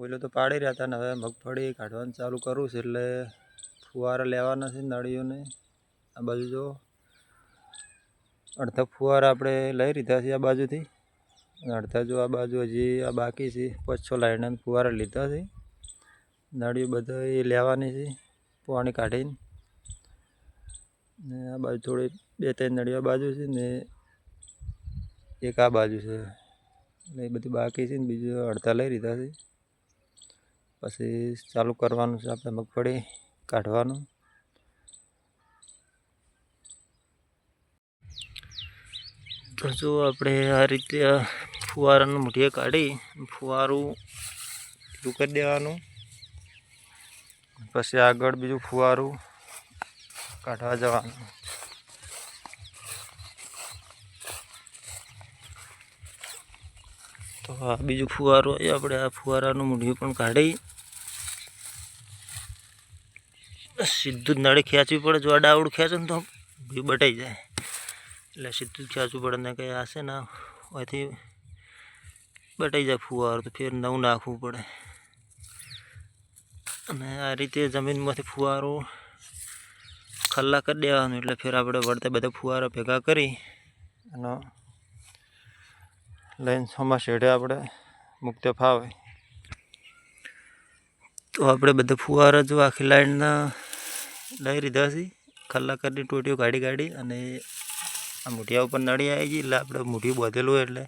પહેલાં તો પાડી રહ્યા હતા ને હવે મગફળી કાઢવાનું ચાલુ કરું છું એટલે ફુવારા લેવાના છે નળીઓને આ બાજુ જો અડધા ફુવારા આપણે લઈ લીધા છે આ બાજુથી અને અડધા જો આ બાજુ હજી આ બાકી છે 5-6 લાઈનના ફુવારા લીધા છે નળીઓ બધા એ લેવાની છે પાણી કાઢીને ને આ બાજુ થોડી 2-3 નળીઓ આ બાજુ છે ને એક આ બાજુ છે એટલે એ બધું બાકી છે ને બીજું અડધા લઈ લીધા છે પછી ચાલુ કરવાનું છે આપણે મગફળી કાઢવાનું તો જો આપણે આ રીતે ફુવારાનું મૂઠિયા કાઢી ફુવારું ચાલુ કરી દેવાનું પછી આગળ બીજું ફુવારું કાઢવા જવાનું તો આ બીજું ફુવારું આપણે આ ફુવારાનું મૂઠિયું પણ કાઢી સીધું જ નળી ખેંચવી પડે જો આડાવડું ખેંચો ને તો ભી બટાઈ જાય એટલે સીધું જ ખેંચવું પડે ને કંઈ હશે ને અહીંથી બટાઈ જાય ફુવારું તો ફેર નવું નાખવું પડે અને આ રીતે જમીનમાંથી ફુવારું ખલ્લા કરી દેવાનું એટલે ફેર આપણે વળતા બધા ફુવારા ભેગા કરી અને લઈને સમા શેડે આપણે મૂકતે ફાવે તો આપણે બધા ફુવારા જો આખી લાઈનના લઈ લીધા છે ખલ્લા કરી ટોટીઓ કાઢી અને આ મૂઠિયા ઉપર નળી આવી ગઈ એટલે આપણે મૂઠિયું બાંધેલું હોય એટલે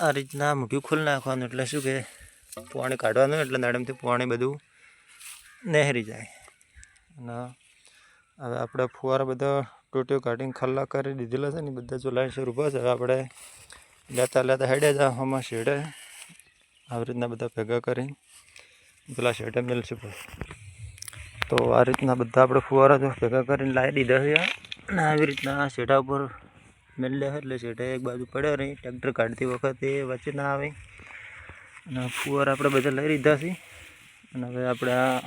આ રીતના મૂઠિયું ખોલી નાખવાનું એટલે શું કે પાણી કાઢવાનું એટલે નળીમાંથી પાણી બધું નહેરી જાય અને હવે આપણે ફુવારા બધા ટોટીઓ કાઢીને ખલ્લા કરી દીધેલા છે ને બધા જો લાઈન શરૂ ઊભા છે હવે આપણે લેતા હેડે જા આમાં શેડે આવી રીતના બધા ભેગા કરી પેલા શેડે મેળશે તો આ રીતના બધા આપણે ફુવારા જો ભેગા કરીને લાવી દીધા છે અને આવી રીતના શેઢા ઉપર મેળ્યા એટલે શેઢા એક બાજુ પડ્યા રહી ટ્રેક્ટર કાઢતી વખતે વચ્ચે ના આવે અને ફુવારા આપણે બધા લઈ લીધા છે અને હવે આપણે આ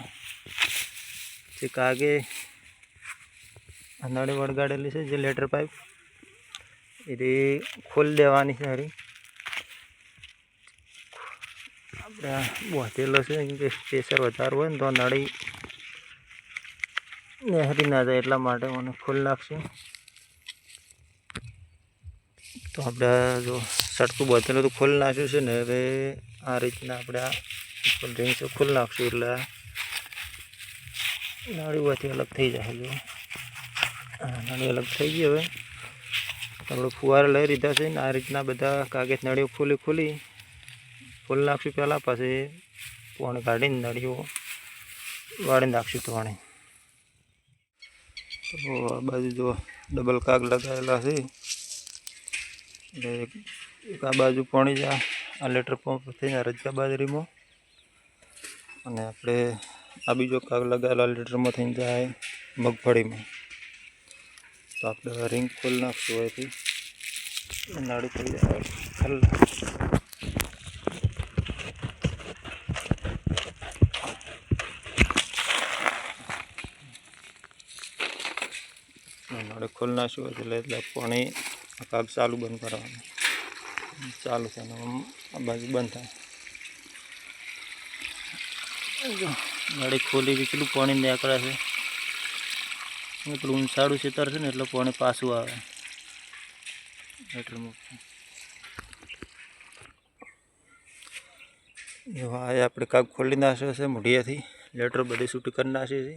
જે કાગે નળી વળગાડેલી છે જે લેટર પાઇપ એ ખોલી દેવાની છે હરી આપણે બાંધેલો છે કે પ્રેશર વધારે હોય ને તો નળી નહેરી ના જાય એટલા માટે મને ખોલી નાખશું તો આપણે જો સટકું બાંધેલું તો ખોલી નાખ્યું છે ને હવે આ રીતના આપણે આ ડ્રિંક્સ ખોલી નાખશું એટલે નળીઓથી અલગ થઈ જાય જો નળી અલગ થઈ ગઈ હવે આપણે ફુવારા લઈ લીધા છે ને આ રીતના બધા કાગળ નળીઓ ખોલી નાખશું પહેલાં પછી પાણી કાઢીને નળીઓ વાળી નાખશું પાણી તો આ બાજુ જો ડબલ કાગ લગાવેલા છે એટલે એક આ બાજુ પાણી જાય આ લેટર પંપ થઈને રજકા બાજરીમાં અને આપણે આ બીજો કાગ લગાવેલા લીટરમાં થઈને જાય મગફળીમાં તો આપણે રિંગ ખોલી નાખશું અહીંથી નાળી થઈ જાય ખલ્લા નાળી ખોલી નાખશું એટલે પાણી કાગ ચાલુ બંધ કરવાનું ચાલુ છે આ બાજુ બંધ થાય નાળી ખોલી કેટલું પાણી નીકળે છે પેલું ઊંચાડું ખેતર છે ને એટલે પાણી પાછું આવે હા એ આપણે કાગ ખોલી નાખ્યો છે મૂઢિયાથી લેટર બધી છૂટી કરી નાખી છે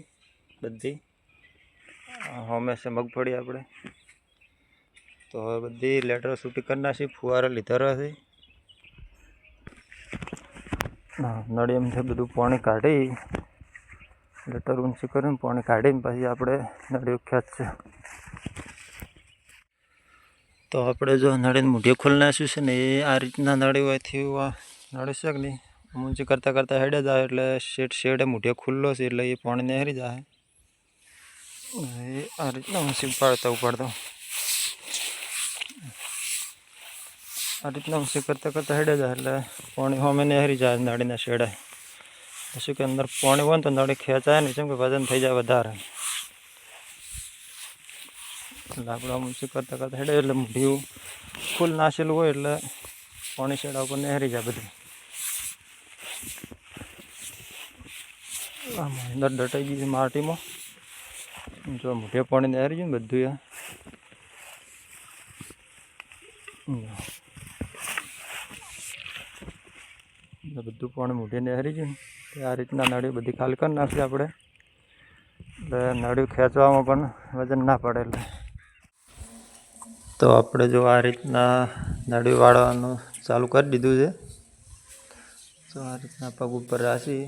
બધી હંમેશા મગફળી આપણે તો હવે બધી લેટર છૂટી કરી નાખી ફુવારા લીધા રહેશે નળી એમથી બધું પાણી કાઢી લેટર ઊંચી કરીને પાણી કાઢીને પછી આપણે નળીઓ ખેંચશે તો આપણે જો નળીને મૂઢિયું ખોલી નાખ્યું છે ને એ આ રીતના નળી હોયથી નળી છે કે નહીં ઊંચી કરતાં હેડે જાય એટલે શેડે મૂઢિયો ખુલ્લો છે એટલે એ પાણી નહેરી જાય એ આ રીતના ઊંચી ઉપાડતા આ રીતના ઊંચી કરતાં હેડે જાય એટલે પાણી હોમે નહેરી જાય નળીના શેડે શું કે અંદર પાણી હોય ને તો નળી ખેંચાય નહીં કેમ કે વજન થઈ જાય વધારે એટલે આપણે ઊંચી કરતાં હેડે એટલે મૂઢિયું ફૂલ નાખેલું હોય એટલે પાણી શેડા ઉપર નહેરી જાય બધું આમાં અંદર દટાઈ ગઈ છે માટીમાં. જો મોઢે પાણી નહેરી છે ને બધું બધું પાણી મોઢે નહેરી છે ને આ રીતના નળીઓ બધી ખાલી કરી નાખશે આપણે, એટલે નળીઓ ખેંચવામાં પણ વજન ના પડે. એટલે તો આપણે જો આ રીતના નળીઓ વાળવાનું ચાલુ કરી દીધું છે. તો આ રીતના પગ ઉપર રાખી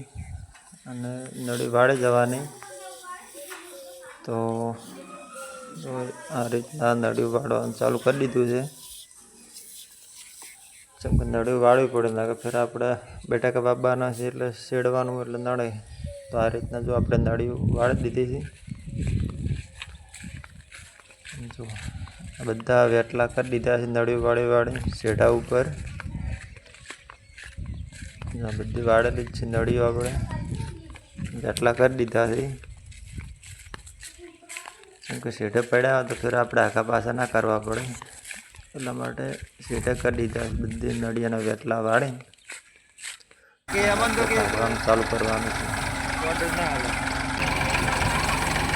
અને નળી વાળી જવાની. તો આ રીતના નળીઓ વાળવાનું ચાલુ કરી દીધું છે. જેમ કે નળીઓ વાળવી પડે ને કે ફેર આપણે બટાકા બાબાના છે એટલે શેડવાનું એટલે નળે. તો આ રીતના જો આપણે નળીઓ વાળી દીધી છે. જો બધા વેટલા કરી દીધા છે નળીઓ વાળી શેઢા ઉપર. બધી વાળેલી જ છે નળીઓ, આપણે વેટલા કરી દીધા છે. કેમ કે શેઢે પડ્યા હોય તો ફેર આપણે આખા પાછા ના કરવા પડે, એટલા માટે શેઢે કરી દીધા. બધી નળીયાના વેટલા વાળી કાઢવાનું ચાલુ કરવાનું છે.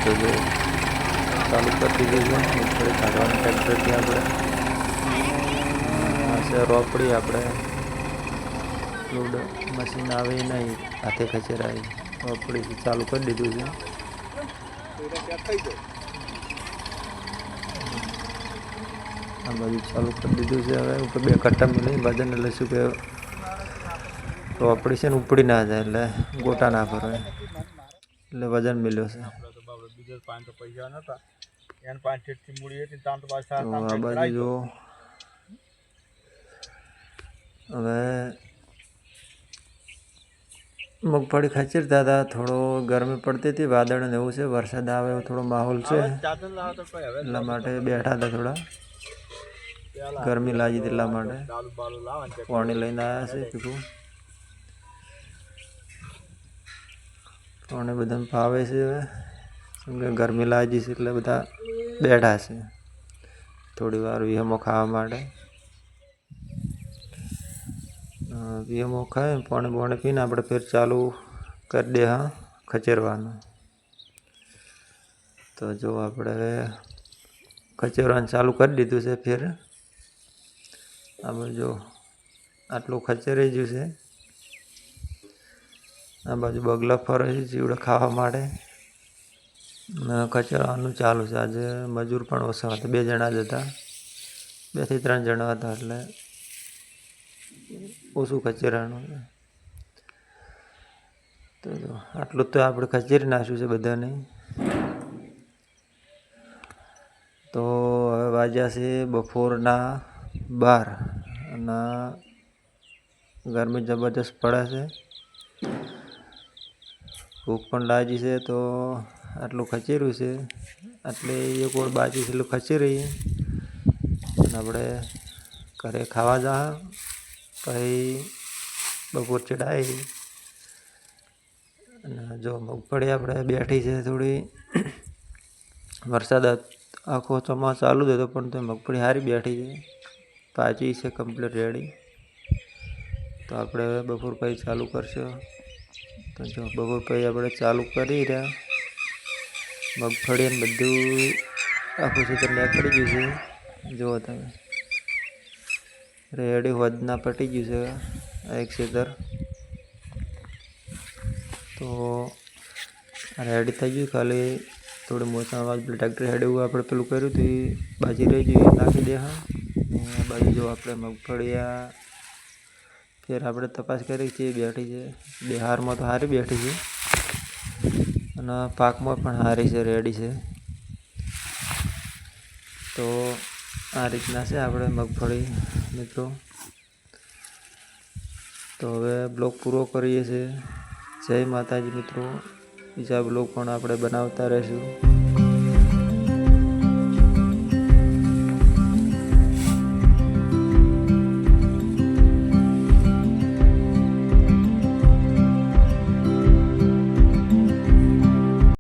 તો જો ચાલુ કરી દીધું છે. થોડી કાઢવાનું ટ્રેક્ટરથી આપણે રોપડી આપણે લોડ મશીન આવે નહીં, હાથે ખચેરાય રોપડીથી ચાલુ કરી દીધું છે. આ બધું ચાલુ કરી દીધું છે. હવે ઉપર 2 કટ્ટા મિલી વજન એટલે શું કે રોપડી છે ને ઉપડી ના જાય, એટલે ગોટા ના ફરવાય, એટલે વજન મિલ્યો છે. આ બાજુ જો હવે મગફળી ખચેરતા હતા. થોડો ગરમી પડતી હતી, વાદળ ને એવું છે, વરસાદ આવે એવો થોડો માહોલ છે, એટલા માટે બેઠા હતા. થોડા ગરમી લાગી હતી એટલા માટે પાણી લઈને આવ્યા છે. પીકું પાણી બધાને ભાવે છે. હવે કેમ કે ગરમી લાગી છે એટલે બધા બેઠા છે થોડી વાર વિહમો ખાવા માટે. વિહમો ખાય પાણી પીને આપણે ફેર ચાલુ કરી દે ખચેરવાનું. તો જો આપણે ખચેરવાનું ચાલુ કરી દીધું છે. ફેર આપણે જો આટલું ખચેરાઈ ગયું છે. આ બાજુ બગલા ફરે છે ચીવડે ખાવા માટે. ખચેરવાનું ચાલુ છે. આજે મજૂર પણ ઓછા હતા, 2 જણા જ હતા, 2 થી 3 જણા હતા, એટલે ઓછું ખચેરાનું. તો આટલું તો આપણે ખચેરી નાખ્યું છે બધાને. તો હવે વાગ્યા છે બપોરના 12 અને ગરમી જબરદસ્ત પડે છે, ભૂખ પણ લાગી છે. તો આટલું ખચેર્યું છે, એટલે એક ઓર બાજુ છે એટલું ખચેરી અને આપણે ઘરે ખાવા જા. પછી બપોર ચડાવી અને જો મગફળી આપણે બેઠી છે થોડી. વરસાદ આખો ચોમાસું ચાલુ જ હતો, પણ તો મગફળી સારી બેઠી છે, પાછી છે કમ્પ્લીટ રેડી. તો આપણે હવે બપોર પછી ચાલુ કરશું. તો જો બપોર પછી આપણે ચાલુ કરી રહ્યા. મગફળી ને બધું આખું ક્ષેત્ર નીકળી ગયું છે. જુઓ તમે રેડી વધના પટી ગયું છે આ એક ક્ષેત્ર. તો રેડી થઈ ગયું, ખાલી થોડું મોસામાં ટ્રેક્ટર હેડ એવું આપણે પેલું કર્યું હતું એ બાજી રહી ગયું, નાખી દે. આ બાજુ જો આપણે મગફળી ફેર આપણે તપાસ કરી છે, બેઠી છે. બિહારમાં તો સારી બેઠી છે અને પાકમાં પણ સારી છે, રેડી છે. તો આ રીતના છે આપણે મગફળી મિત્રો. તો હવે બ્લોગ પૂરો કરીએ છીએ. જય માતાજી મિત્રો. બીજા બ્લોગ પણ આપણે બનાવતા રહીશું.